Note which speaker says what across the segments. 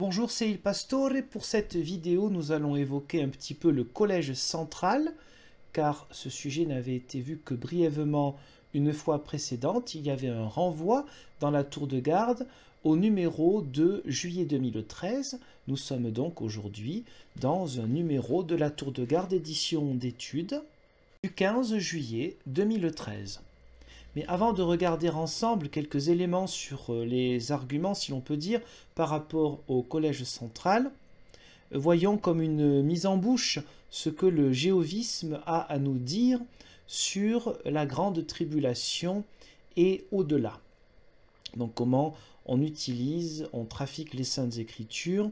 Speaker 1: Bonjour, c'est Il Pastore. Pour cette vidéo, nous allons évoquer un petit peu le collège central, car ce sujet n'avait été vu que brièvement une fois précédente. Il y avait un renvoi dans la tour de garde au numéro de juillet 2013. Nous sommes donc aujourd'hui dans un numéro de la tour de garde édition d'études du 15 juillet 2013. Mais avant de regarder ensemble quelques éléments sur les arguments, si l'on peut dire, par rapport au collège central, voyons comme une mise en bouche ce que le jéhovisme a à nous dire sur la grande tribulation et au-delà. Donc comment on utilise, on trafique les Saintes Écritures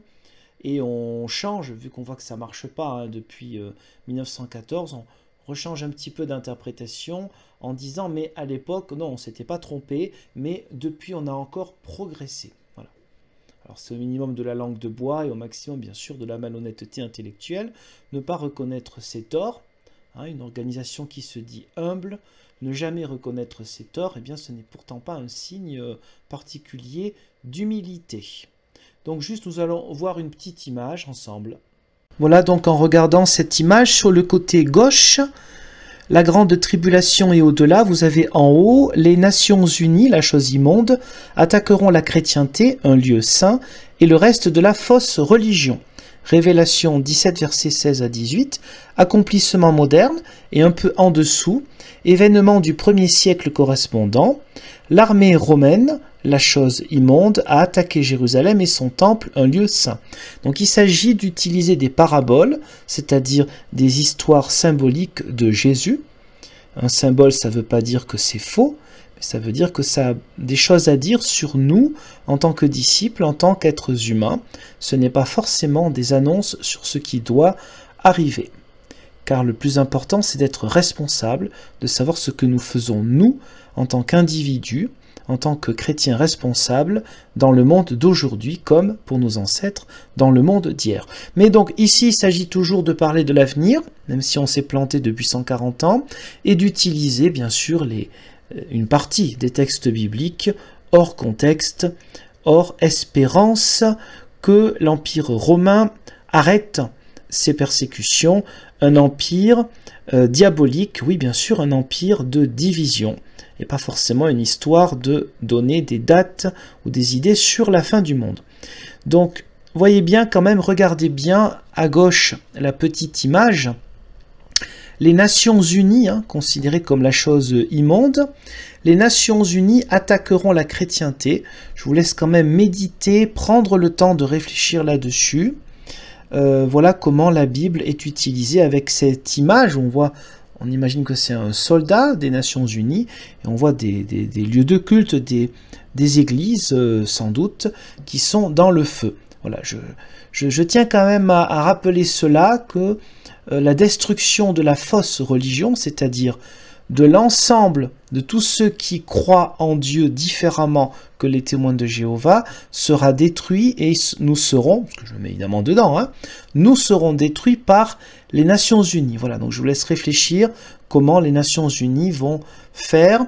Speaker 1: et on change, vu qu'on voit que ça ne marche pas depuis 1914, on rechange un petit peu d'interprétation en disant mais à l'époque non on s'était pas trompé, mais depuis on a encore progressé. Voilà. Alors c'est au minimum de la langue de bois et au maximum bien sûr de la malhonnêteté intellectuelle, ne pas reconnaître ses torts, une organisation qui se dit humble, ne jamais reconnaître ses torts, eh bien ce n'est pourtant pas un signe particulier d'humilité. Donc juste nous allons voir une petite image ensemble. Voilà donc en regardant cette image, sur le côté gauche, la grande tribulation et au-delà, vous avez en haut les Nations Unies, la chose immonde, attaqueront la chrétienté, un lieu saint, et le reste de la fausse religion. Révélation 17, versets 16 à 18, accomplissement moderne, et un peu en dessous, événement du 1er siècle correspondant, l'armée romaine, la chose immonde, a attaqué Jérusalem et son temple, un lieu saint. Donc il s'agit d'utiliser des paraboles, c'est-à-dire des histoires symboliques de Jésus. Un symbole, ça ne veut pas dire que c'est faux, mais ça veut dire que ça a des choses à dire sur nous en tant que disciples, en tant qu'êtres humains. Ce n'est pas forcément des annonces sur ce qui doit arriver. Car le plus important, c'est d'être responsable, de savoir ce que nous faisons nous, en tant qu'individus, en tant que chrétiens responsables dans le monde d'aujourd'hui, comme pour nos ancêtres dans le monde d'hier. Mais donc ici, il s'agit toujours de parler de l'avenir, même si on s'est planté depuis 140 ans, et d'utiliser bien sûr une partie des textes bibliques hors contexte, hors espérance que l'Empire romain arrête ses persécutions, un empire diabolique, oui bien sûr, un empire de division, et pas forcément une histoire de donner des dates ou des idées sur la fin du monde. Donc, voyez bien quand même, regardez bien à gauche la petite image, les Nations Unies, considérées comme la chose immonde, les Nations Unies attaqueront la chrétienté. Je vous laisse quand même méditer, prendre le temps de réfléchir là-dessus. Voilà comment la Bible est utilisée avec cette image où on imagine que c'est un soldat des Nations Unies, et on voit des lieux de culte, des églises sans doute, qui sont dans le feu. Voilà, je tiens quand même à rappeler cela, que la destruction de la fausse religion, c'est-à-dire de l'ensemble de tous ceux qui croient en Dieu différemment que les témoins de Jéhovah, sera détruit et nous serons, parce que je mets évidemment dedans, nous serons détruits par les Nations Unies. Voilà, donc je vous laisse réfléchir comment les Nations Unies vont faire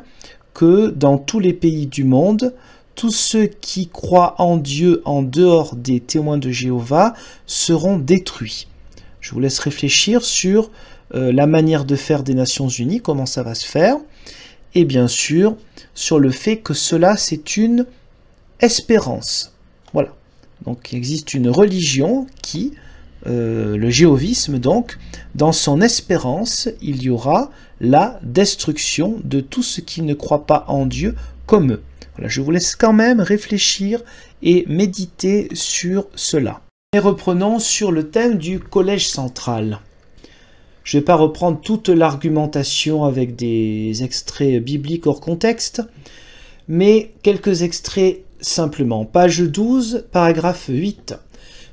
Speaker 1: que dans tous les pays du monde, tous ceux qui croient en Dieu en dehors des témoins de Jéhovah seront détruits. Je vous laisse réfléchir sur la manière de faire des Nations Unies, comment ça va se faire, et bien sûr sur le fait que cela c'est une espérance. Voilà, donc il existe une religion qui, le jéhovisme donc, dans son espérance, il y aura la destruction de tout ce qui ne croit pas en Dieu comme eux. Voilà, je vous laisse quand même réfléchir et méditer sur cela. Et reprenons sur le thème du collège central. Je ne vais pas reprendre toute l'argumentation avec des extraits bibliques hors contexte, mais quelques extraits simplement. Page 12, paragraphe 8.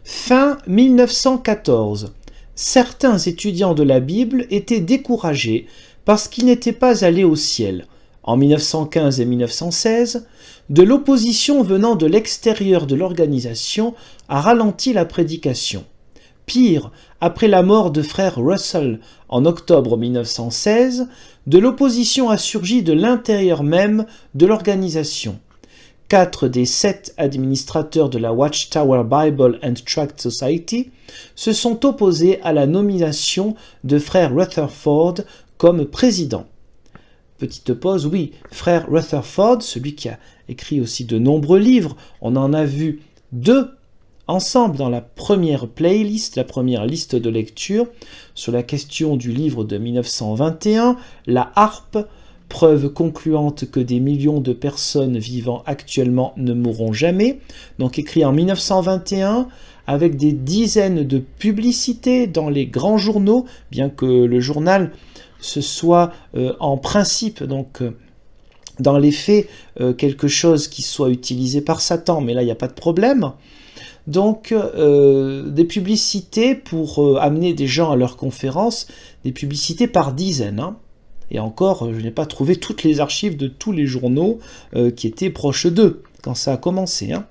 Speaker 1: Fin 1914. Certains étudiants de la Bible étaient découragés parce qu'ils n'étaient pas allés au ciel. En 1915 et 1916, de l'opposition venant de l'extérieur de l'organisation a ralenti la prédication. Pire, après la mort de frère Russell en octobre 1916, de l'opposition a surgi de l'intérieur même de l'organisation. 4 des 7 administrateurs de la Watchtower Bible and Tract Society se sont opposés à la nomination de frère Rutherford comme président. Petite pause, oui, frère Rutherford, celui qui a écrit aussi de nombreux livres, on en a vu 2 ensemble dans la première playlist, la première liste de lecture, sur la question du livre de 1921, la harpe, preuve concluante que des millions de personnes vivant actuellement ne mourront jamais, donc écrit en 1921, avec des dizaines de publicités dans les grands journaux, bien que le journal ce soit en principe, donc dans les faits, quelque chose qui soit utilisé par Satan, mais là il n'y a pas de problème. Donc des publicités pour amener des gens à leurs conférences, des publicités par dizaines, hein. Et encore, je n'ai pas trouvé toutes les archives de tous les journaux qui étaient proches d'eux, quand ça a commencé, hein.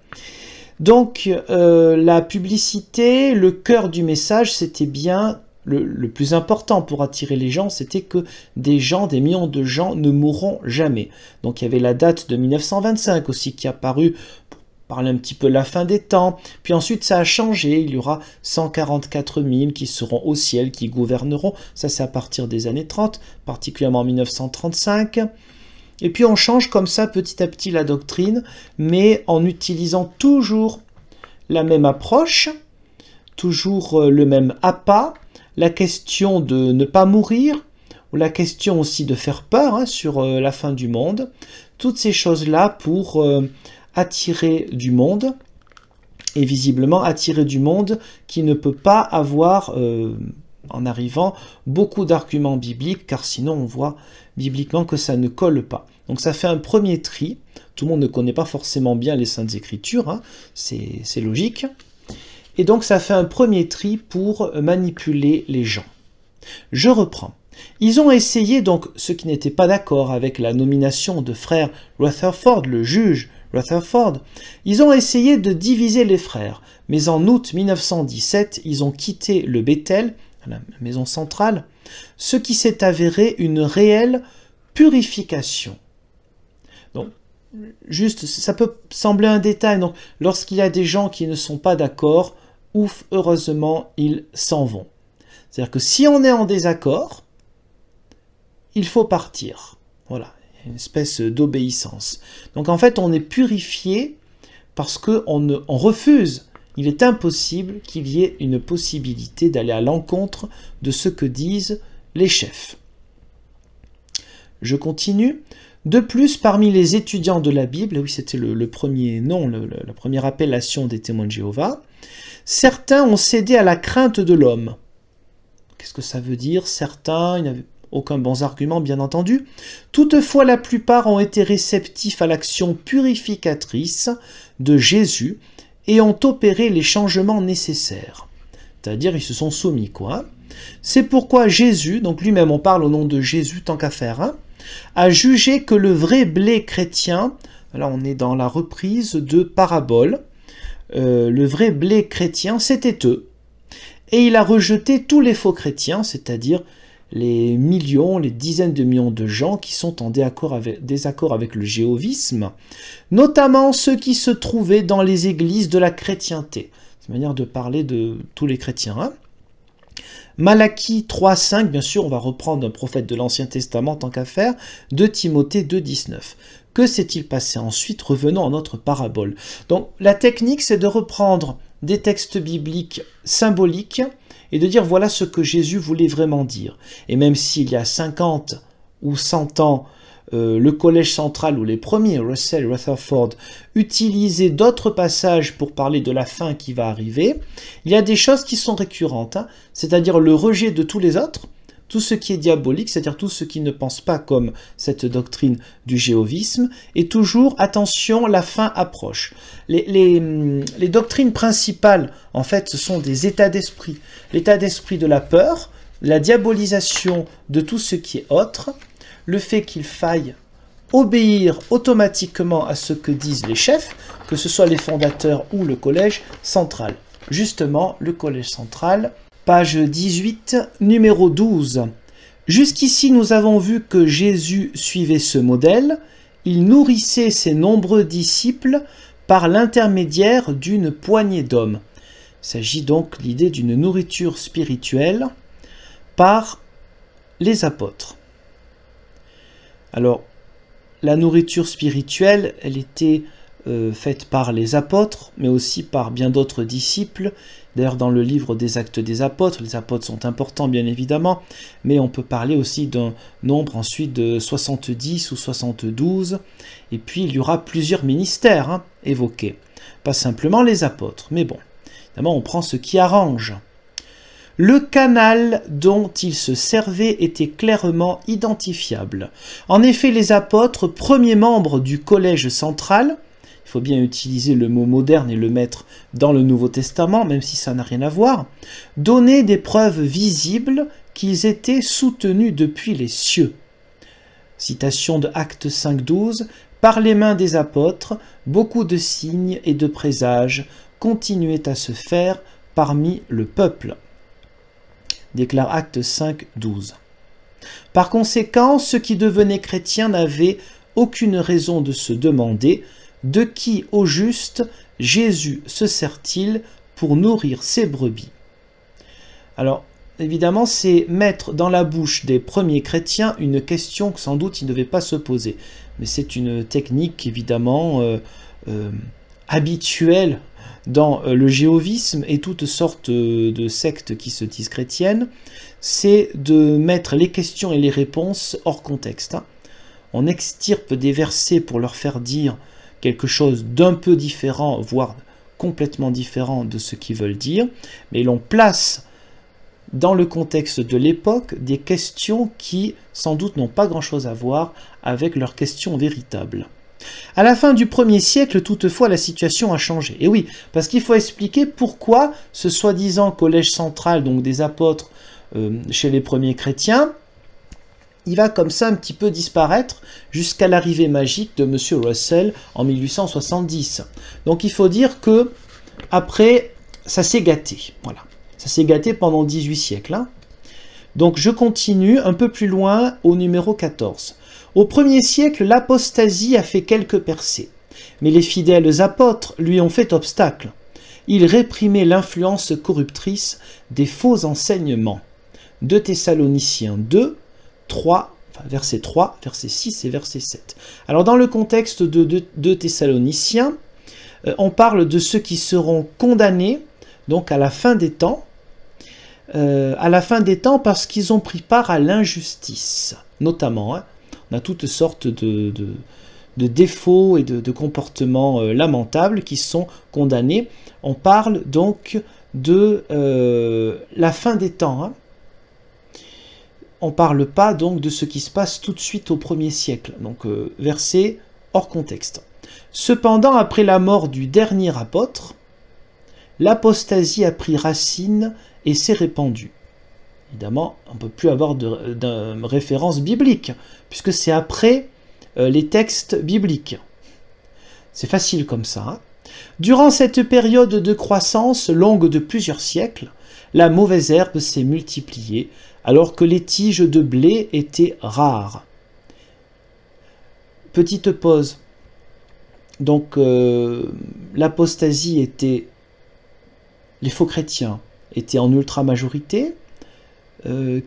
Speaker 1: Donc la publicité, le cœur du message, c'était bien, le plus important pour attirer les gens, c'était que des millions de gens ne mourront jamais. Donc il y avait la date de 1925 aussi qui est apparue, parler un petit peu de la fin des temps, puis ensuite ça a changé, il y aura 144 000 qui seront au ciel, qui gouverneront, ça c'est à partir des années 30, particulièrement en 1935, et puis on change comme ça petit à petit la doctrine, mais en utilisant toujours la même approche, toujours le même appât, la question de ne pas mourir, ou la question aussi de faire peur hein, sur la fin du monde, toutes ces choses-là pour attirer du monde, et visiblement attirer du monde qui ne peut pas avoir, en arrivant, beaucoup d'arguments bibliques, car sinon on voit bibliquement que ça ne colle pas. Donc ça fait un premier tri, tout le monde ne connaît pas forcément bien les Saintes Écritures, hein, c'est logique, et donc ça fait un premier tri pour manipuler les gens. Je reprends. Ils ont essayé, donc ceux qui n'étaient pas d'accord avec la nomination de frère Rutherford, le juge Rutherford, ils ont essayé de diviser les frères, mais en août 1917, ils ont quitté le Bethel, la maison centrale, ce qui s'est avéré une réelle purification. Donc, juste, ça peut sembler un détail, donc lorsqu'il y a des gens qui ne sont pas d'accord, ouf, heureusement, ils s'en vont. C'est-à-dire que si on est en désaccord, il faut partir. Voilà. Une espèce d'obéissance. Donc en fait, on est purifié parce qu'on refuse. Il est impossible qu'il y ait une possibilité d'aller à l'encontre de ce que disent les chefs. Je continue. De plus, parmi les étudiants de la Bible, oui, c'était le premier nom, la première appellation des témoins de Jéhovah, certains ont cédé à la crainte de l'homme. Qu'est-ce que ça veut dire? Certains, ils n'avaient aucun bon argument, bien entendu. Toutefois, la plupart ont été réceptifs à l'action purificatrice de Jésus et ont opéré les changements nécessaires. C'est-à-dire, ils se sont soumis, quoi. C'est pourquoi Jésus, donc lui-même, on parle au nom de Jésus, tant qu'à faire, hein, a jugé que le vrai blé chrétien, là on est dans la reprise de parabole, le vrai blé chrétien, c'était eux. Et il a rejeté tous les faux chrétiens, c'est-à-dire les millions, les dizaines de millions de gens qui sont en désaccord avec le jéhovisme, notamment ceux qui se trouvaient dans les églises de la chrétienté. C'est une manière de parler de tous les chrétiens. Hein. Malachie 3.5, bien sûr, on va reprendre un prophète de l'Ancien Testament tant qu'à faire, de Timothée 2.19. Que s'est-il passé ensuite? Revenons à notre parabole. Donc la technique, c'est de reprendre des textes bibliques symboliques et de dire voilà ce que Jésus voulait vraiment dire. Et même s'il y a 50 ou 100 ans, le collège central ou les premiers, Russell, Rutherford, utilisaient d'autres passages pour parler de la fin qui va arriver, il y a des choses qui sont récurrentes, hein, c'est-à-dire le rejet de tous les autres, tout ce qui est diabolique, c'est-à-dire tout ce qui ne pense pas comme cette doctrine du jéhovisme, et toujours, attention, la fin approche. Les doctrines principales, en fait, ce sont des états d'esprit. L'état d'esprit de la peur, la diabolisation de tout ce qui est autre, le fait qu'il faille obéir automatiquement à ce que disent les chefs, que ce soit les fondateurs ou le collège central. Justement, le collège central, page 18, numéro 12. Jusqu'ici, nous avons vu que Jésus suivait ce modèle il nourrissait ses nombreux disciples par l'intermédiaire d'une poignée d'hommes. Il s'agit donc l'idée d'une nourriture spirituelle par les apôtres. Alors, la nourriture spirituelle, elle était faite par les apôtres, mais aussi par bien d'autres disciples. D'ailleurs, dans le livre des Actes des Apôtres, les apôtres sont importants, bien évidemment, mais on peut parler aussi d'un nombre ensuite de 70 ou 72, et puis il y aura plusieurs ministères évoqués, pas simplement les apôtres, mais bon, évidemment, on prend ce qui arrange. Le canal dont il se servait était clairement identifiable. En effet, les apôtres, premiers membres du collège central, il faut bien utiliser le mot moderne et le mettre dans le Nouveau Testament, même si ça n'a rien à voir, donnaient des preuves visibles qu'ils étaient soutenus depuis les cieux. Citation de Actes 5.12, « Par les mains des apôtres, beaucoup de signes et de présages continuaient à se faire parmi le peuple. » Déclare Actes 5.12. Par conséquent, ceux qui devenaient chrétiens n'avaient aucune raison de se demander de qui, au juste, Jésus se sert-il pour nourrir ses brebis. Alors, évidemment, c'est mettre dans la bouche des premiers chrétiens une question que sans doute ils ne devaient pas se poser. Mais c'est une technique, évidemment, habituelle dans le jéhovisme et toutes sortes de sectes qui se disent chrétiennes, c'est de mettre les questions et les réponses hors contexte. On extirpe des versets pour leur faire dire quelque chose d'un peu différent, voire complètement différent de ce qu'ils veulent dire, mais l'on place dans le contexte de l'époque des questions qui, sans doute, n'ont pas grand-chose à voir avec leurs questions véritables. À la fin du 1er siècle, toutefois, la situation a changé. Et oui, parce qu'il faut expliquer pourquoi ce soi-disant collège central, donc des apôtres chez les premiers chrétiens, il va comme ça un petit peu disparaître jusqu'à l'arrivée magique de M. Russell en 1870. Donc il faut dire que après, ça s'est gâté. Voilà. Ça s'est gâté pendant 18 siècles. Donc je continue un peu plus loin au numéro 14. Au 1er siècle, l'apostasie a fait quelques percées, mais les fidèles apôtres lui ont fait obstacle. Ils réprimaient l'influence corruptrice des faux enseignements. 2 Thessaloniciens 2, 3, verset 3, verset 6 et verset 7. Alors dans le contexte de 2 Thessaloniciens, on parle de ceux qui seront condamnés, donc à la fin des temps, parce qu'ils ont pris part à l'injustice, notamment. On a toutes sortes de défauts et de comportements lamentables qui sont condamnés. On parle donc de la fin des temps. On ne parle pas donc de ce qui se passe tout de suite au 1er siècle. Donc verset hors contexte. Cependant, après la mort du dernier apôtre, l'apostasie a pris racine et s'est répandue. Évidemment, on ne peut plus avoir de référence biblique, puisque c'est après les textes bibliques. C'est facile comme ça. Durant cette période de croissance longue de plusieurs siècles, la mauvaise herbe s'est multipliée, alors que les tiges de blé étaient rares. Petite pause. Donc, l'apostasie était... Les faux chrétiens étaient en ultra-majorité.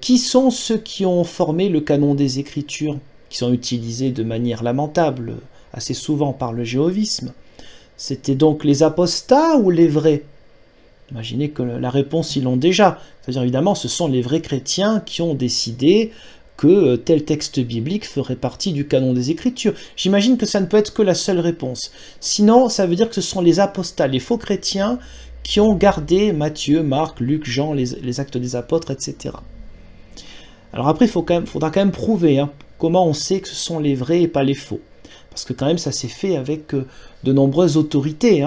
Speaker 1: Qui sont ceux qui ont formé le canon des Écritures, qui sont utilisés de manière lamentable, assez souvent par le jéhovisme? C'était donc les apostats ou les vrais? Imaginez que la réponse, ils l'ont déjà. C'est-à-dire, évidemment, ce sont les vrais chrétiens qui ont décidé que tel texte biblique ferait partie du canon des Écritures. J'imagine que ça ne peut être que la seule réponse. Sinon, ça veut dire que ce sont les apostats, les faux chrétiens, qui ont gardé Matthieu, Marc, Luc, Jean, les actes des apôtres, etc. Alors après, il faudra quand même prouver comment on sait que ce sont les vrais et pas les faux. Parce que quand même, ça s'est fait avec de nombreuses autorités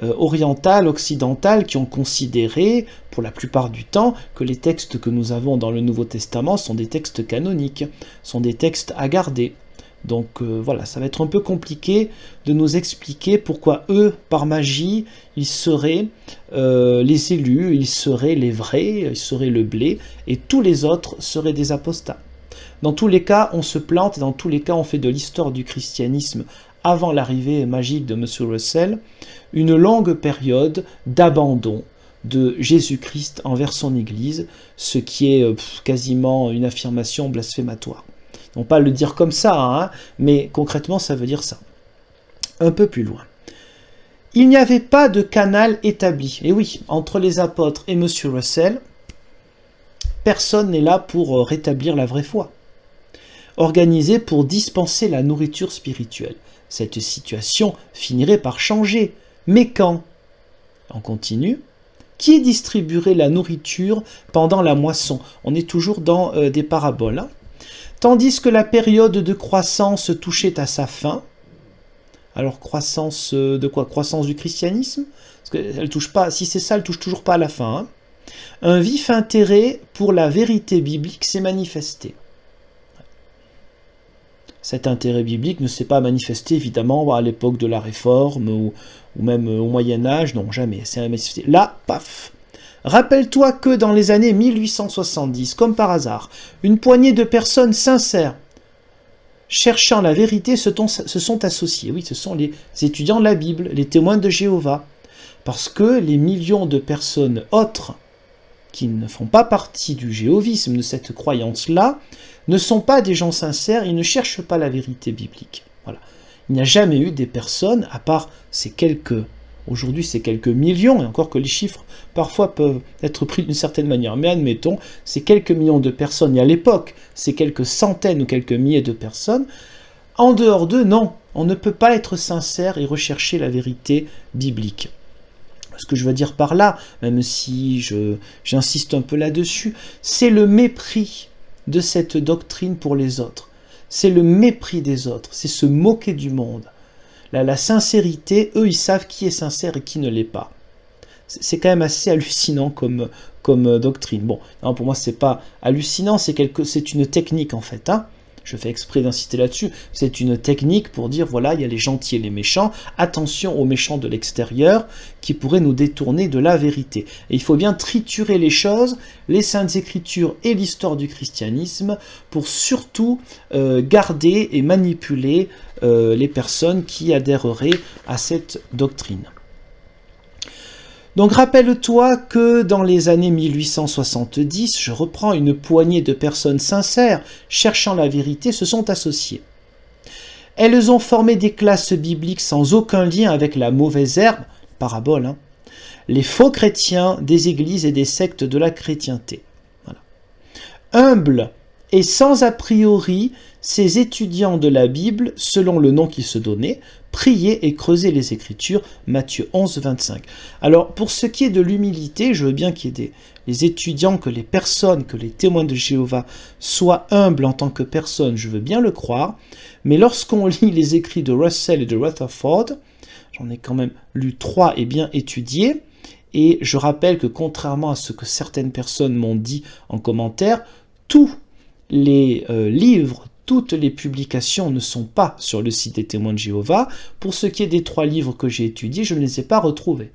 Speaker 1: orientales, occidentales, qui ont considéré, pour la plupart du temps, que les textes que nous avons dans le Nouveau Testament sont des textes canoniques, sont des textes à garder. Donc voilà, ça va être un peu compliqué de nous expliquer pourquoi eux, par magie, ils seraient les élus, ils seraient les vrais, ils seraient le blé, et tous les autres seraient des apostats. Dans tous les cas, on se plante, et dans tous les cas, on fait de l'histoire du christianisme avant l'arrivée magique de M. Russell, une longue période d'abandon de Jésus-Christ envers son Église, ce qui est quasiment une affirmation blasphématoire. On ne peut pas le dire comme ça, hein, mais concrètement, ça veut dire ça. Un peu plus loin. Il n'y avait pas de canal établi. Et oui, entre les apôtres et M. Russell, personne n'est là pour rétablir la vraie foi. Organisé pour dispenser la nourriture spirituelle. Cette situation finirait par changer. Mais quand? On continue. Qui distribuerait la nourriture pendant la moisson? On est toujours dans des paraboles. Hein. Tandis que la période de croissance touchait à sa fin. Alors croissance de quoi? Croissance du christianisme? Parce qu'elle touche pas, si c'est ça, elle touche toujours pas à la fin. Hein. Un vif intérêt pour la vérité biblique s'est manifesté. Cet intérêt biblique ne s'est pas manifesté évidemment à l'époque de la Réforme ou même au Moyen-Âge, non, jamais. C'est manifesté. Là, paf. Rappelle-toi que dans les années 1870, comme par hasard, une poignée de personnes sincères cherchant la vérité se sont associés. Oui, ce sont les étudiants de la Bible, les témoins de Jéhovah. Parce que les millions de personnes autres qui ne font pas partie du jéhovisme, de cette croyance-là, ne sont pas des gens sincères, ils ne cherchent pas la vérité biblique. Voilà. Il n'y a jamais eu des personnes, à part ces quelques... Aujourd'hui, c'est quelques millions, et encore que les chiffres parfois peuvent être pris d'une certaine manière. Mais admettons, c'est quelques millions de personnes, et à l'époque, c'est quelques centaines ou quelques milliers de personnes. En dehors d'eux, non, on ne peut pas être sincère et rechercher la vérité biblique. Ce que je veux dire par là, même si j'insiste un peu là-dessus, c'est le mépris de cette doctrine pour les autres. C'est le mépris des autres, c'est se moquer du monde. La sincérité, eux, ils savent qui est sincère et qui ne l'est pas. C'est quand même assez hallucinant comme doctrine. Bon, non, pour moi, c'est pas hallucinant, c'est une technique en fait. Hein. Je fais exprès d'insister là-dessus. C'est une technique pour dire, voilà, il y a les gentils et les méchants. Attention aux méchants de l'extérieur qui pourraient nous détourner de la vérité. Et il faut bien triturer les choses, les Saintes Écritures et l'histoire du christianisme pour surtout garder et manipuler les personnes qui adhéreraient à cette doctrine. Donc rappelle-toi que dans les années 1870, je reprends, une poignée de personnes sincères cherchant la vérité se sont associées. Elles ont formé des classes bibliques sans aucun lien avec la mauvaise herbe, parabole, hein, les faux chrétiens des églises et des sectes de la chrétienté. Voilà. Humbles et sans a priori, ces étudiants de la Bible, selon le nom qu'ils se donnaient, priaient et creusaient les Écritures, Matthieu 11, 25. Alors, pour ce qui est de l'humilité, je veux bien qu'il y ait les étudiants, que les personnes, que les témoins de Jéhovah soient humbles en tant que personnes, je veux bien le croire, mais lorsqu'on lit les écrits de Russell et de Rutherford, j'en ai quand même lu 3 et bien étudiés, et je rappelle que contrairement à ce que certaines personnes m'ont dit en commentaire, tous les livres, toutes les publications ne sont pas sur le site des témoins de Jéhovah. Pour ce qui est des 3 livres que j'ai étudiés, je ne les ai pas retrouvés.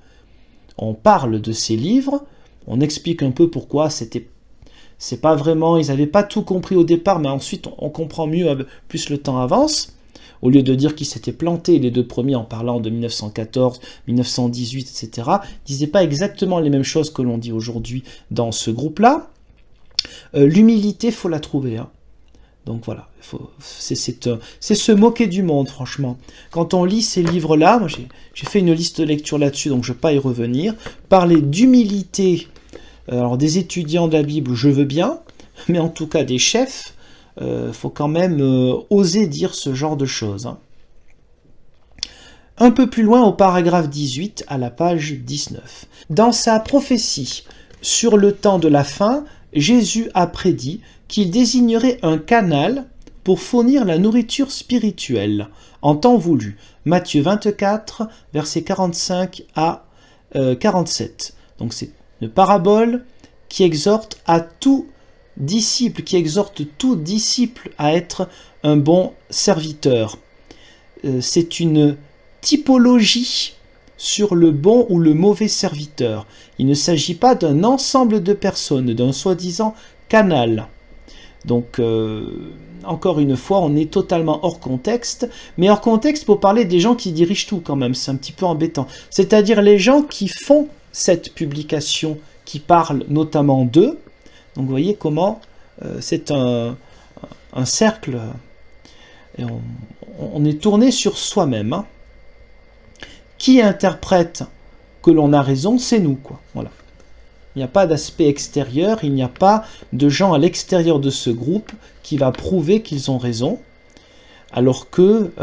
Speaker 1: On parle de ces livres, on explique un peu pourquoi c'est pas vraiment, ils n'avaient pas tout compris au départ, mais ensuite on comprend mieux plus le temps avance. Au lieu de dire qu'ils s'étaient plantés, les 2 premiers en parlant de 1914, 1918, etc., ils disaient pas exactement les mêmes choses que l'on dit aujourd'hui dans ce groupe-là. L'humilité, il faut la trouver. Hein. Donc voilà, c'est se moquer du monde, franchement. Quand on lit ces livres-là, moi j'ai fait une liste de lecture là-dessus, donc je ne vais pas y revenir. Parler d'humilité, alors des étudiants de la Bible, je veux bien, mais en tout cas des chefs, faut quand même oser dire ce genre de choses. Hein. Un peu plus loin, au paragraphe 18, à la page 19. Dans sa prophétie sur le temps de la fin, Jésus a prédit qu'il désignerait un canal pour fournir la nourriture spirituelle en temps voulu. Matthieu 24, versets 45 à 47. Donc c'est une parabole qui exhorte à tout disciple, à être un bon serviteur. C'est une typologie sur le bon ou le mauvais serviteur. Il ne s'agit pas d'un ensemble de personnes, d'un soi-disant canal. Donc, encore une fois, on est totalement hors contexte, mais hors contexte pour parler des gens qui dirigent tout quand même, c'est un petit peu embêtant. C'est-à-dire les gens qui font cette publication, qui parlent notamment d'eux. Donc vous voyez comment c'est un cercle, et on est tourné sur soi-même. Hein. Qui interprète que l'on a raison, c'est nous, quoi. Voilà. Il n'y a pas d'aspect extérieur, il n'y a pas de gens à l'extérieur de ce groupe qui va prouver qu'ils ont raison, alors que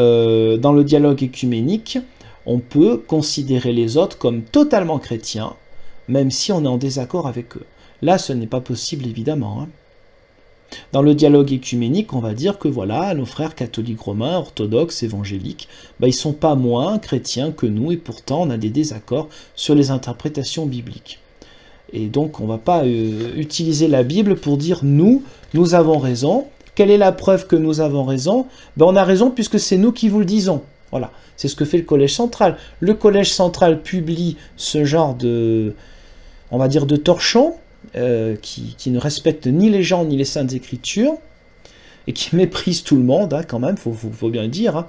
Speaker 1: dans le dialogue œcuménique, on peut considérer les autres comme totalement chrétiens, même si on est en désaccord avec eux. Là, ce n'est pas possible, évidemment. Hein. Dans le dialogue œcuménique, on va dire que voilà, nos frères catholiques romains, orthodoxes, évangéliques, ils ne sont pas moins chrétiens que nous, et pourtant on a des désaccords sur les interprétations bibliques. Et donc on ne va pas utiliser la Bible pour dire nous avons raison. Quelle est la preuve que nous avons raison? On a raison puisque c'est nous qui vous le disons. Voilà, c'est ce que fait le Collège central. Le Collège central publie ce genre de, on va dire, de torchons, qui ne respectent ni les gens ni les saintes écritures, et qui méprisent tout le monde, hein, quand même, faut bien le dire, hein,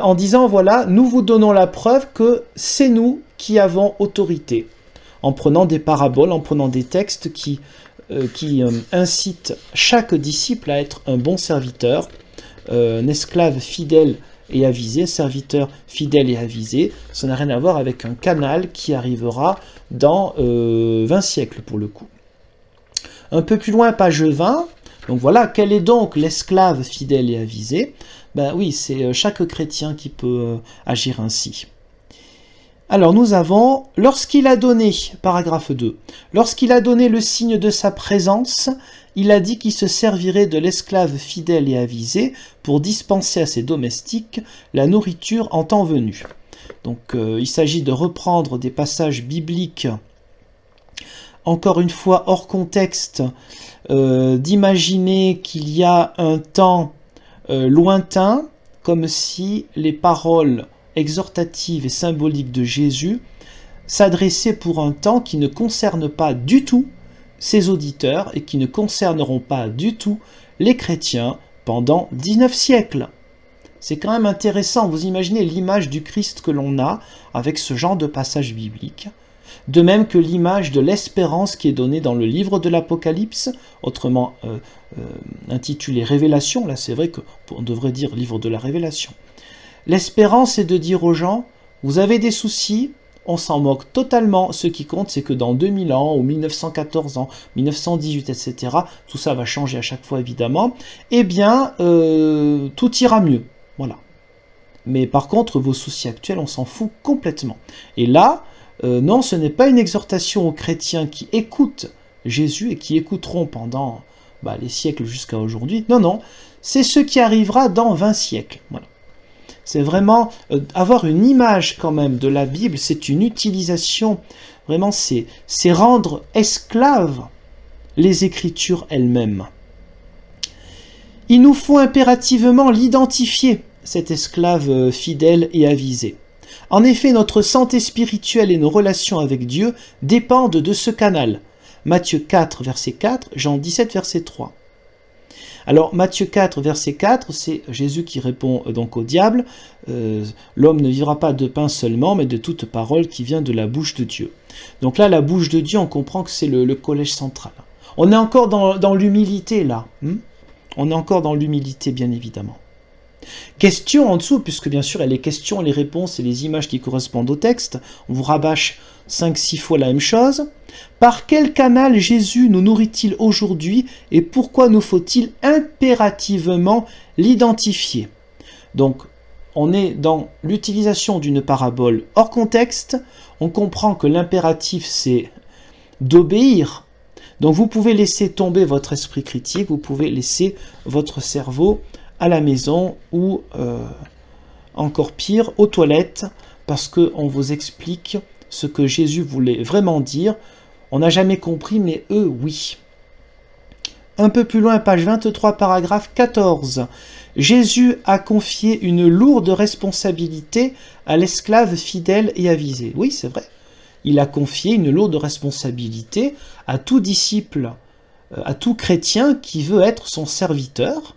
Speaker 1: en disant, voilà, nous vous donnons la preuve que c'est nous qui avons autorité, en prenant des paraboles, en prenant des textes qui incitent chaque disciple à être un bon serviteur, un esclave fidèle et avisé, serviteur fidèle et avisé. Ça n'a rien à voir avec un canal qui arrivera dans 20 siècles pour le coup. Un peu plus loin, page 20. Donc voilà, quel est donc l'esclave fidèle et avisé? Oui, c'est chaque chrétien qui peut agir ainsi. Alors nous avons, lorsqu'il a donné, paragraphe 2, lorsqu'il a donné le signe de sa présence, il a dit qu'il se servirait de l'esclave fidèle et avisé pour dispenser à ses domestiques la nourriture en temps venu. Donc il s'agit de reprendre des passages bibliques, encore une fois hors contexte, d'imaginer qu'il y a un temps lointain, comme si les paroles exhortative et symbolique de Jésus s'adressait pour un temps qui ne concerne pas du tout ses auditeurs et qui ne concerneront pas du tout les chrétiens pendant 19 siècles. C'est quand même intéressant, vous imaginez l'image du Christ que l'on a avec ce genre de passage biblique, de même que l'image de l'espérance qui est donnée dans le livre de l'Apocalypse, autrement intitulé Révélation, là c'est vrai qu'on devrait dire livre de la Révélation. L'espérance est de dire aux gens, vous avez des soucis, on s'en moque totalement. Ce qui compte, c'est que dans 2000 ans, ou 1914 ans, 1918, etc., tout ça va changer à chaque fois évidemment, eh bien, tout ira mieux. Voilà. Mais par contre, vos soucis actuels, on s'en fout complètement. Et là, non, ce n'est pas une exhortation aux chrétiens qui écoutent Jésus et qui écouteront pendant les siècles jusqu'à aujourd'hui. Non, non, c'est ce qui arrivera dans 20 siècles. Voilà. C'est vraiment avoir une image quand même de la Bible, c'est une utilisation, vraiment c'est rendre esclaves les Écritures elles-mêmes. Il nous faut impérativement l'identifier, cet esclave fidèle et avisé. En effet, notre santé spirituelle et nos relations avec Dieu dépendent de ce canal. Matthieu 4, verset 4, Jean 17, verset 3. Alors, Matthieu 4, verset 4, c'est Jésus qui répond donc au diable, l'homme ne vivra pas de pain seulement, mais de toute parole qui vient de la bouche de Dieu. Donc là, la bouche de Dieu, on comprend que c'est le collège central. On est encore dans l'humilité, là. On est encore dans l'humilité, bien évidemment. Question en dessous, puisque bien sûr, il y a les questions, les réponses et les images qui correspondent au texte. On vous rabâche 5-6 fois la même chose. Par quel canal Jésus nous nourrit-il aujourd'hui et pourquoi nous faut-il impérativement l'identifier? Donc, on est dans l'utilisation d'une parabole hors contexte. On comprend que l'impératif, c'est d'obéir. Donc, vous pouvez laisser tomber votre esprit critique, vous pouvez laisser votre cerveau à la maison ou, encore pire, aux toilettes, parce qu'on vous explique ce que Jésus voulait vraiment dire. On n'a jamais compris, mais eux, oui. Un peu plus loin, page 23, paragraphe 14. Jésus a confié une lourde responsabilité à l'esclave fidèle et avisé. Oui, c'est vrai. Il a confié une lourde responsabilité à tout disciple à tout chrétien qui veut être son serviteur.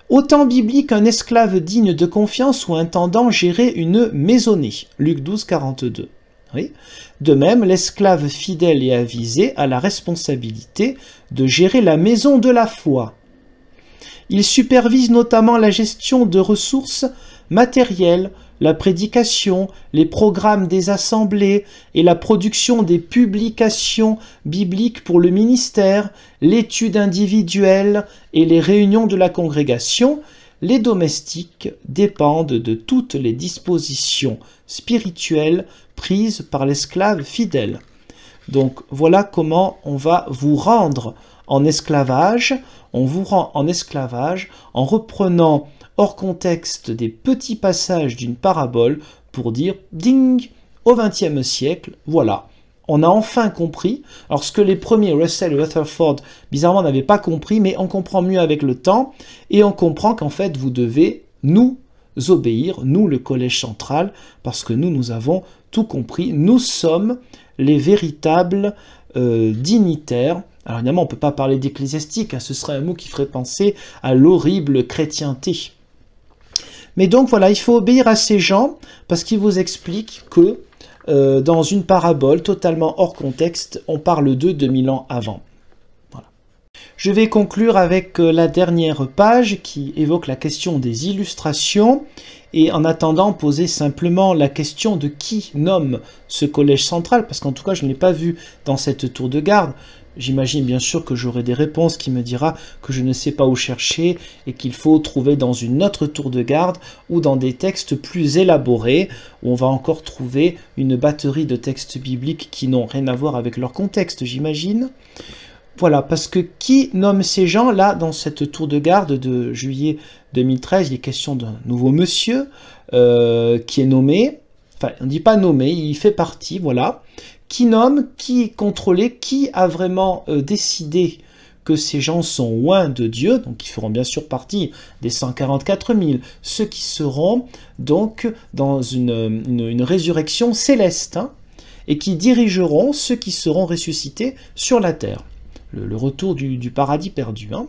Speaker 1: Au temps biblique, un esclave digne de confiance ou intendant gérait une maisonnée. Luc 12, 42. Oui. De même, l'esclave fidèle et avisé a la responsabilité de gérer la maison de la foi. Il supervise notamment la gestion de ressources matérielles, la prédication, les programmes des assemblées et la production des publications bibliques pour le ministère, l'étude individuelle et les réunions de la congrégation. Les domestiques dépendent de toutes les dispositions spirituelles prises par l'esclave fidèle. Donc voilà comment on va vous rendre en esclavage. On vous rend en esclavage en reprenant hors contexte des petits passages d'une parabole pour dire « ding !» au XXe siècle, voilà, on a enfin compris. Alors ce que les premiers, Russell et Rutherford, bizarrement n'avaient pas compris, mais on comprend mieux avec le temps, et on comprend qu'en fait vous devez nous obéir, nous le Collège central, parce que nous avons tout compris, nous sommes les véritables dignitaires. Alors évidemment on ne peut pas parler d'ecclésiastique, hein, ce serait un mot qui ferait penser à l'horrible chrétienté. Mais donc voilà, il faut obéir à ces gens parce qu'ils vous expliquent que dans une parabole totalement hors contexte, on parle d'eux 2000 ans avant. Voilà. Je vais conclure avec la dernière page qui évoque la question des illustrations et en attendant poser simplement la question de qui nomme ce collège central, parce qu'en tout cas je ne l'ai pas vu dans cette tour de garde. J'imagine bien sûr que j'aurai des réponses qui me dira que je ne sais pas où chercher et qu'il faut trouver dans une autre tour de garde ou dans des textes plus élaborés où on va encore trouver une batterie de textes bibliques qui n'ont rien à voir avec leur contexte, j'imagine. Voilà, parce que qui nomme ces gens là dans cette tour de garde de juillet 2013, il est question d'un nouveau monsieur qui est nommé, enfin on ne dit pas nommé, il fait partie, voilà. Qui nomme, qui est contrôlé, qui a vraiment décidé que ces gens sont loin de Dieu, donc qui feront bien sûr partie des 144 000, ceux qui seront donc dans une résurrection céleste, hein, et qui dirigeront ceux qui seront ressuscités sur la terre. Le retour du paradis perdu. Hein.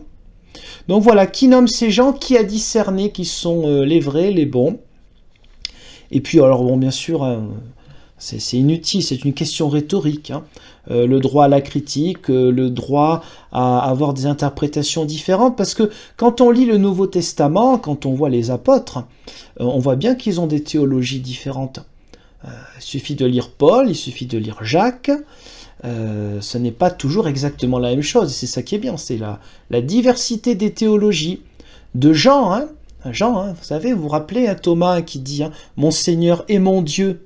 Speaker 1: Donc voilà, qui nomme ces gens, qui a discerné qui sont les vrais, les bons. Et puis alors bon, bien sûr... c'est inutile, c'est une question rhétorique. Hein. Le droit à la critique, le droit à avoir des interprétations différentes, parce que quand on lit le Nouveau Testament, quand on voit les apôtres, on voit bien qu'ils ont des théologies différentes. Il suffit de lire Paul, il suffit de lire Jacques, ce n'est pas toujours exactement la même chose, et c'est ça qui est bien, c'est la diversité des théologies. De Jean, hein, Jean, vous savez, vous vous rappelez, hein, Thomas qui dit hein, « Mon Seigneur et mon Dieu ».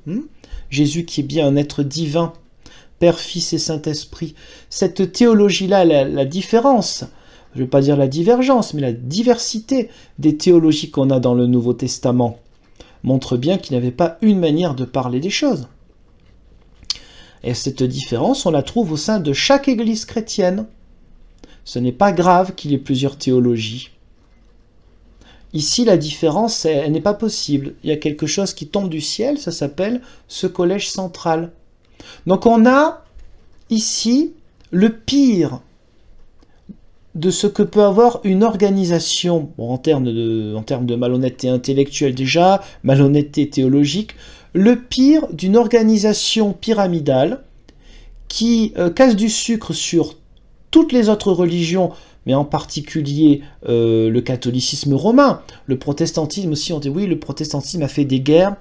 Speaker 1: Jésus qui est bien un être divin, Père, Fils et Saint-Esprit. Cette théologie-là, la différence, je ne vais pas dire la divergence, mais la diversité des théologies qu'on a dans le Nouveau Testament montre bien qu'il n'y avait pas une manière de parler des choses. Et cette différence, on la trouve au sein de chaque église chrétienne. Ce n'est pas grave qu'il y ait plusieurs théologies. Ici, la différence, elle n'est pas possible. Il y a quelque chose qui tombe du ciel, ça s'appelle ce collège central. Donc on a ici le pire de ce que peut avoir une organisation, bon, en termes de malhonnêteté intellectuelle déjà, malhonnêteté théologique, le pire d'une organisation pyramidale qui casse du sucre sur toutes les autres religions, mais en particulier le catholicisme romain. Le protestantisme aussi, on dit oui, le protestantisme a fait des guerres.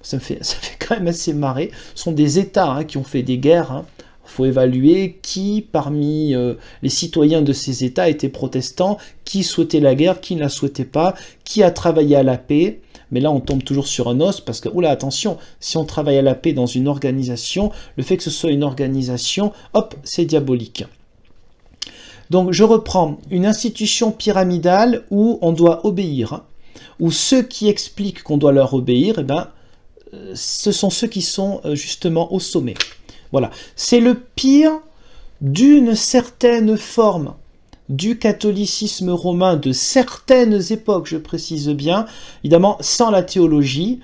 Speaker 1: Ça fait quand même assez marrer. Ce sont des États hein, qui ont fait des guerres. Hein. Il faut évaluer qui, parmi les citoyens de ces États, étaient protestants, qui souhaitait la guerre, qui ne la souhaitait pas, qui a travaillé à la paix. Mais là, on tombe toujours sur un os, parce que, oula, attention, si on travaille à la paix dans une organisation, le fait que ce soit une organisation, hop, c'est diabolique. Donc je reprends, une institution pyramidale où on doit obéir, hein, où ceux qui expliquent qu'on doit leur obéir, eh ben, ce sont ceux qui sont justement au sommet. Voilà, c'est le pire d'une certaine forme du catholicisme romain de certaines époques, je précise bien, évidemment sans la théologie,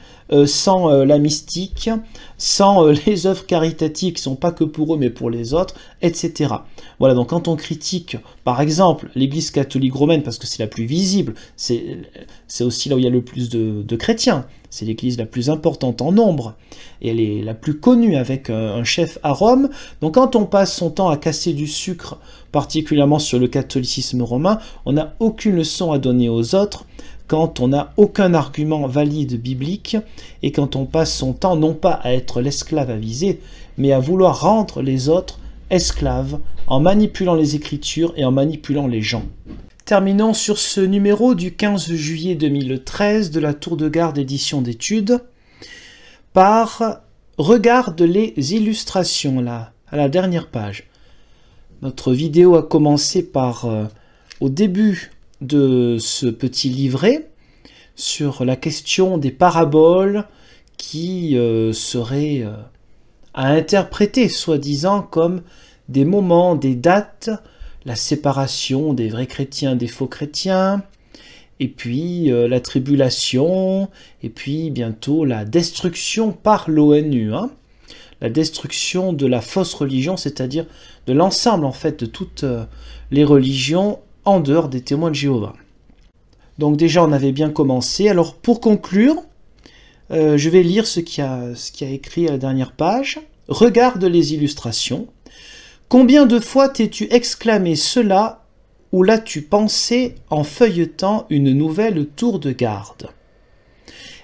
Speaker 1: sans la mystique, sans les œuvres caritatives qui ne sont pas que pour eux mais pour les autres, etc. Voilà, donc quand on critique, par exemple, l'Église catholique romaine, parce que c'est la plus visible, c'est aussi là où il y a le plus de chrétiens, c'est l'Église la plus importante en nombre, et elle est la plus connue avec un chef à Rome, donc quand on passe son temps à casser du sucre, particulièrement sur le catholicisme romain, on n'a aucune leçon à donner aux autres, quand on n'a aucun argument valide biblique, et quand on passe son temps non pas à être l'esclave avisé, mais à vouloir rendre les autres esclaves, en manipulant les Écritures et en manipulant les gens. Terminons sur ce numéro du 15 juillet 2013 de la Tour de Garde édition d'études par regarde les illustrations là, à la dernière page. Notre vidéo a commencé par, au début de ce petit livret, sur la question des paraboles qui seraient à interpréter, soi-disant, comme des moments, des dates, la séparation des vrais chrétiens des faux chrétiens, et puis la tribulation, et puis bientôt la destruction par l'ONU, hein, la destruction de la fausse religion, c'est-à-dire de l'ensemble en fait de toutes les religions en dehors des témoins de Jéhovah. Donc déjà on avait bien commencé. Alors pour conclure, je vais lire ce qu'il y a écrit à la dernière page. Regarde les illustrations. Combien de fois t'es-tu exclamé cela ou l'as-tu pensé en feuilletant une nouvelle tour de garde?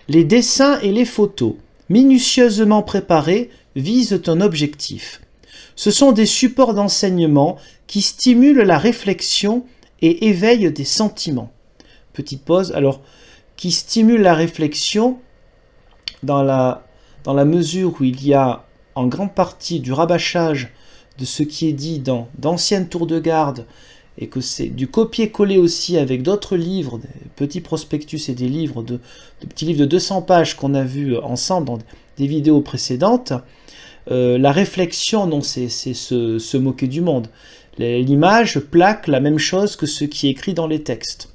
Speaker 1: Les dessins et les photos, minutieusement préparés, visent un objectif. Ce sont des supports d'enseignement qui stimulent la réflexion et éveillent des sentiments. Petite pause, alors, qui stimule la réflexion dans la mesure où il y a en grande partie du rabâchage de ce qui est dit dans d'anciennes tours de garde et que c'est du copier-coller aussi avec d'autres livres, des petits prospectus et des livres de petits livres de 200 pages qu'on a vus ensemble dans des vidéos précédentes, la réflexion, non, c'est se moquer du monde. L'image plaque la même chose que ce qui est écrit dans les textes.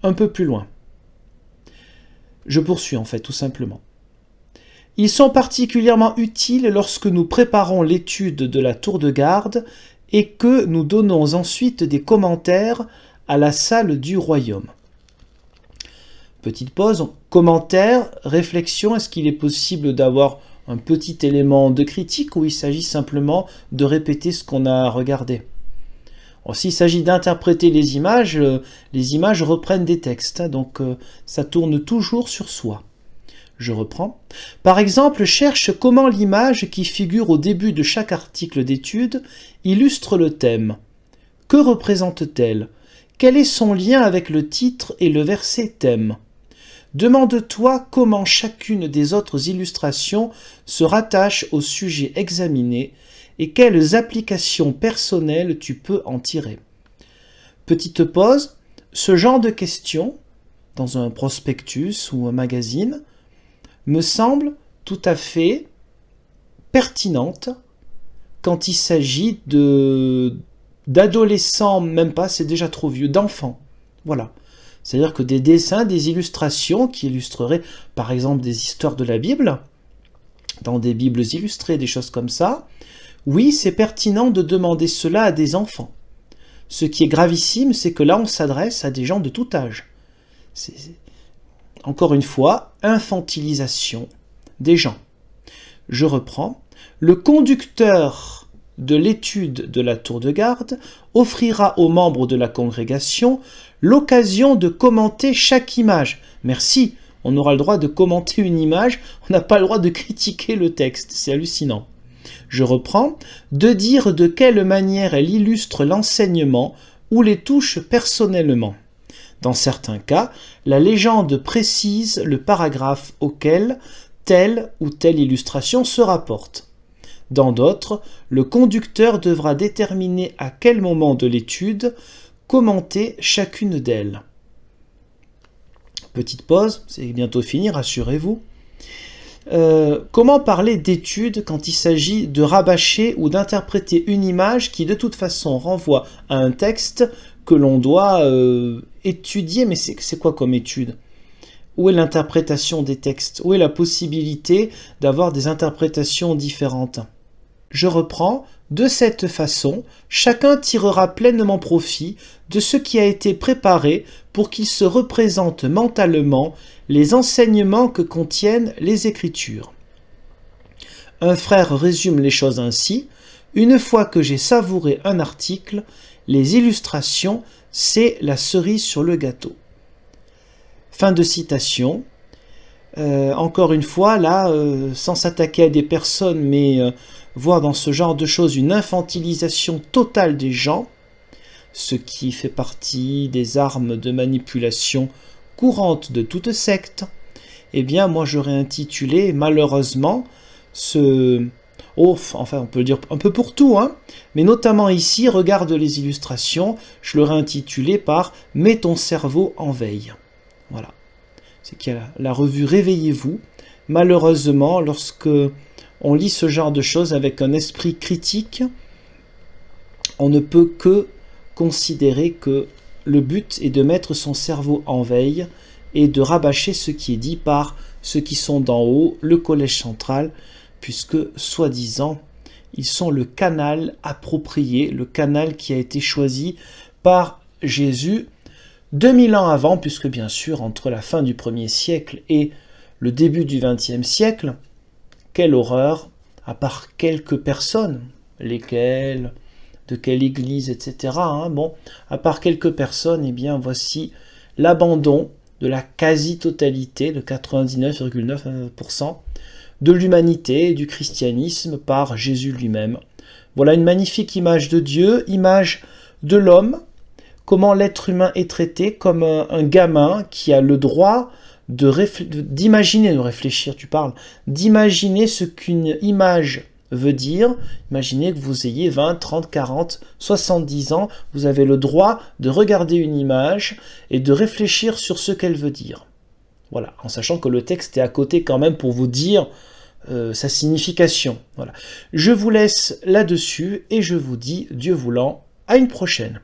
Speaker 1: Un peu plus loin. Je poursuis en fait, tout simplement. Ils sont particulièrement utiles lorsque nous préparons l'étude de la tour de garde et que nous donnons ensuite des commentaires à la salle du royaume. Petite pause, commentaires, réflexion, est-ce qu'il est possible d'avoir un petit élément de critique ou il s'agit simplement de répéter ce qu'on a regardé? S'il s'agit d'interpréter les images reprennent des textes, donc ça tourne toujours sur soi. Je reprends. Par exemple, cherche comment l'image qui figure au début de chaque article d'étude illustre le thème. Que représente-t-elle? Quel est son lien avec le titre et le verset thème? Demande-toi comment chacune des autres illustrations se rattache au sujet examiné et quelles applications personnelles tu peux en tirer. Petite pause, ce genre de questions, dans un prospectus ou un magazine, me semble tout à fait pertinente quand il s'agit d'adolescents, même pas, c'est déjà trop vieux, d'enfants. Voilà. C'est-à-dire que des dessins, des illustrations qui illustreraient par exemple des histoires de la Bible, dans des Bibles illustrées, des choses comme ça, oui, c'est pertinent de demander cela à des enfants. Ce qui est gravissime, c'est que là, on s'adresse à des gens de tout âge. C'est, encore une fois, infantilisation des gens. Je reprends. Le conducteur de l'étude de la tour de garde offrira aux membres de la congrégation l'occasion de commenter chaque image. Merci, on aura le droit de commenter une image, on n'a pas le droit de critiquer le texte, c'est hallucinant. Je reprends, de dire de quelle manière elle illustre l'enseignement ou les touche personnellement. Dans certains cas, la légende précise le paragraphe auquel telle ou telle illustration se rapporte. Dans d'autres, le conducteur devra déterminer à quel moment de l'étude commenter chacune d'elles. Petite pause, c'est bientôt fini, rassurez-vous. Comment parler d'étude quand il s'agit de rabâcher ou d'interpréter une image qui de toute façon renvoie à un texte que l'on doit étudier? Mais c'est quoi comme étude? où est l'interprétation des textes? Où est la possibilité d'avoir des interprétations différentes? Je reprends. De cette façon, chacun tirera pleinement profit de ce qui a été préparé pour qu'il se représente mentalement les enseignements que contiennent les Écritures. Un frère résume les choses ainsi. Une fois que j'ai savouré un article, les illustrations, c'est la cerise sur le gâteau. Fin de citation. Encore une fois, là, sans s'attaquer à des personnes, mais voir dans ce genre de choses une infantilisation totale des gens, ce qui fait partie des armes de manipulation courantes de toute secte, eh bien, moi, j'aurais intitulé, malheureusement, enfin, on peut le dire un peu pour tout, hein, mais notamment ici, regarde les illustrations, je l'aurais intitulé par « Mets ton cerveau en veille ». Voilà. C'est qu'il y a la revue Réveillez-vous. Malheureusement, lorsque on lit ce genre de choses avec un esprit critique, on ne peut que considérer que le but est de mettre son cerveau en veille et de rabâcher ce qui est dit par ceux qui sont d'en haut, le collège central, puisque, soi-disant, ils sont le canal approprié, le canal qui a été choisi par Jésus 2000 ans avant, puisque bien sûr, entre la fin du 1er siècle et le début du 20e siècle, quelle horreur, à part quelques personnes, lesquelles, de quelle église, etc. Bon, à part quelques personnes, eh bien, voici l'abandon de la quasi-totalité, de 99,9%, de l'humanité et du christianisme par Jésus lui-même. Voilà une magnifique image de Dieu, image de l'homme, comment l'être humain est traité comme un gamin qui a le droit d'imaginer, de réfléchir, d'imaginer ce qu'une image veut dire. Imaginez que vous ayez 20, 30, 40, 70 ans, vous avez le droit de regarder une image et de réfléchir sur ce qu'elle veut dire. Voilà, en sachant que le texte est à côté quand même pour vous dire sa signification. Voilà. Je vous laisse là-dessus et je vous dis, Dieu voulant, à une prochaine.